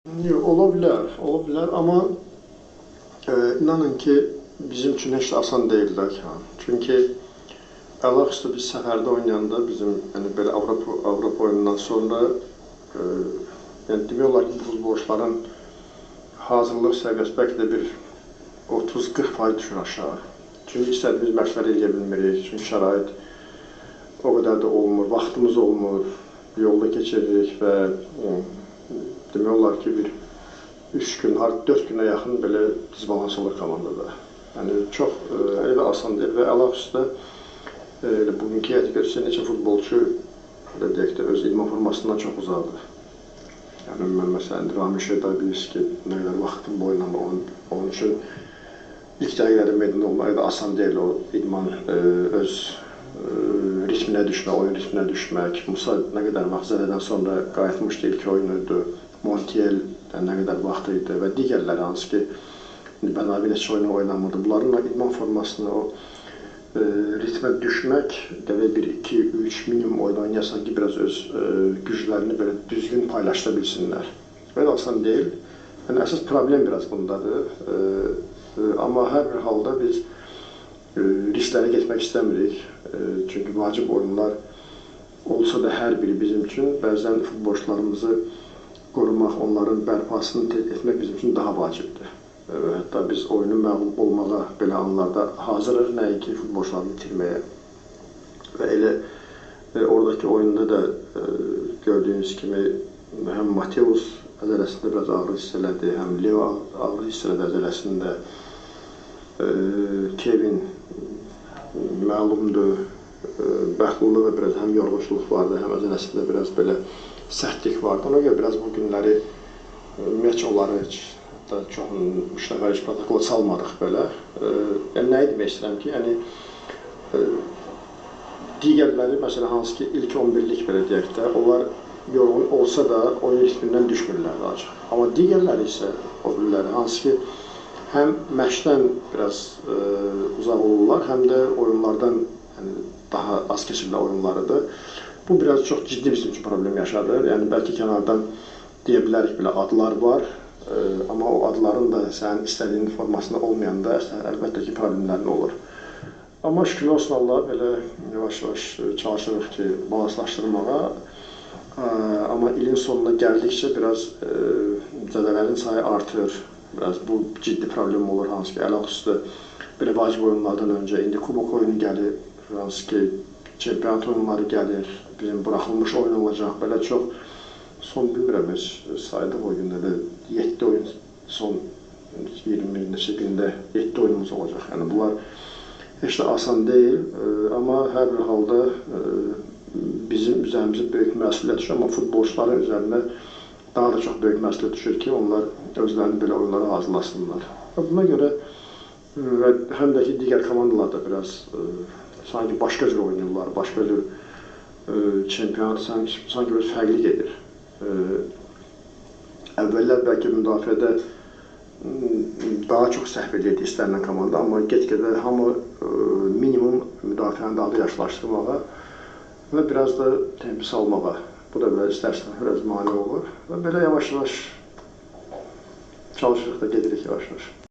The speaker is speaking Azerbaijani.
Yox, ola bilər, amma inanın ki, bizim üçün heç də asan deyillər. Çünki əlaqüstə biz səfərdə oynayanda bizim belə Avropa oyunundan sonra demək olar ki, bu futbolçuların hazırlıq səviyyəsi bəlkə də bir 30-40% düşür aşağı. Çünki istədiyimiz məşqləri eləyə bilmirik, çünki şərait o qədər də olmur, vaxtımız olmur, yolda keçiririk və demək olar ki, bir 3 gün, 4 günə yaxın belə dizbalans olur komandada. Yəni, çox elə asan deyil və əlaqüstə bugünkü etiqətçi neçə futbolçu deyək də, öz idman formasından çox uzaqdır. Yəni, mən məsələn, Rami Şedabilski nə qədər vaxtım boyunama onun üçün ilk dəqiqələrdə meydanda olmaq da asan deyil, o idman öz ritminə düşmək, oyun ritminə düşmək. Musa nə qədər vaxt zədədən sonra qayıtmışdı, ilk oyunudur. Montiel nə qədər vaxt idi və digərləri hansı ki, Bənavi neçə oyunu oynamırdı. Bunların idman formasını, o ritmə düşmək, demək 1-2-3 minimum oyun oynayasan ki, biraz öz güclərini belə düzgün paylaşdıra bilsinlər. Belə asan deyil. Yəni, əsas problem biraz bundadır. Amma hər bir halda biz risklərə getmək istəmirik. Çünki vacib oyunlar olsa da hər biri bizim üçün bəzən futbolçularımızı qorumaq, onların bərpasını etmək bizim üçün daha vacibdir. Hətta biz oyunu məğlub olmağa belə anlarda hazırıq, nəinki futbolçularını itirməyə. Və elə oradakı oyunda da gördüyünüz kimi həm Mateus əzələsində biraz ağrı hiss elədi, həm Leo ağrı hiss elədi əzələsində. Kevin məlumdur, bəxtlılığı və biraz həm yorğunluq vardı, həm əzələsində biraz belə sərtlik vardı. Ona görə biraz bu günləri ümumiyyətcə onları hətta çox müştəqəli protokola salmadıq belə. Yəni, nəyi demək istəyirəm ki, yəni digərləri, məsələn, hansı ki, ilk 11-lik belə deyək də, onlar yorğun olsa da oyun ritmindən düşmürlər daha çox. Amma digərləri isə o birləri, hansı ki, həm məşqdən biraz uzaq olurlar, həm də oyunlardan daha az keçirlər oyunlarıdır. Bu biraz çox ciddi bizim üçün problem yaşadır. Yəni, bəlkə kənardan deyə bilərik belə adlar var, amma o adların da sənin istədiyin formasında olmayanda əlbəttə ki, problemlərin olur. Amma şükür olsun Allah, belə yavaş-yavaş çalışırıq ki, balanslaşdırmağa. Amma ilin sonuna gəldikcə biraz zədələrin sayı artır. Biraz bu ciddi problem olur, hansı ki, əlaqüstə belə vacib oyunlardan öncə. İndi kubok oyunu gəlir, hansı ki, çempionat oyunları gəlir, bizim buraxılmış oyun olacaq. Belə çox, son bilmirəm, saydıq o gündə də 7 oyun, son 20 neçə gündə 7 oyunumuz olacaq. Yəni, bunlar heç də asan deyil, amma hər bir halda bizim üzərimizə böyük məsuliyyət düşür, amma futbolçuların üzərində daha da çox böyük məsuliyyət düşür ki, onlar özlərini belə oyunlara hazırlasınlar. Buna görə həm də ki, digər komandalar da biraz sanki başqa cür oynayırlar, başqa cür çempionat sanki biraz fərqli gedir. Əvvəllər bəlkə müdafiədə daha çox səhv edirdi istənilən komanda, amma get-gedə hamı minimum müdafiəni daha da yaşlaşdırmağa və biraz da tempi salmağa. Bu da belə istərsən biraz mane olur və belə yavaş-yavaş çalışırıq da gedirik yavaş-yavaş.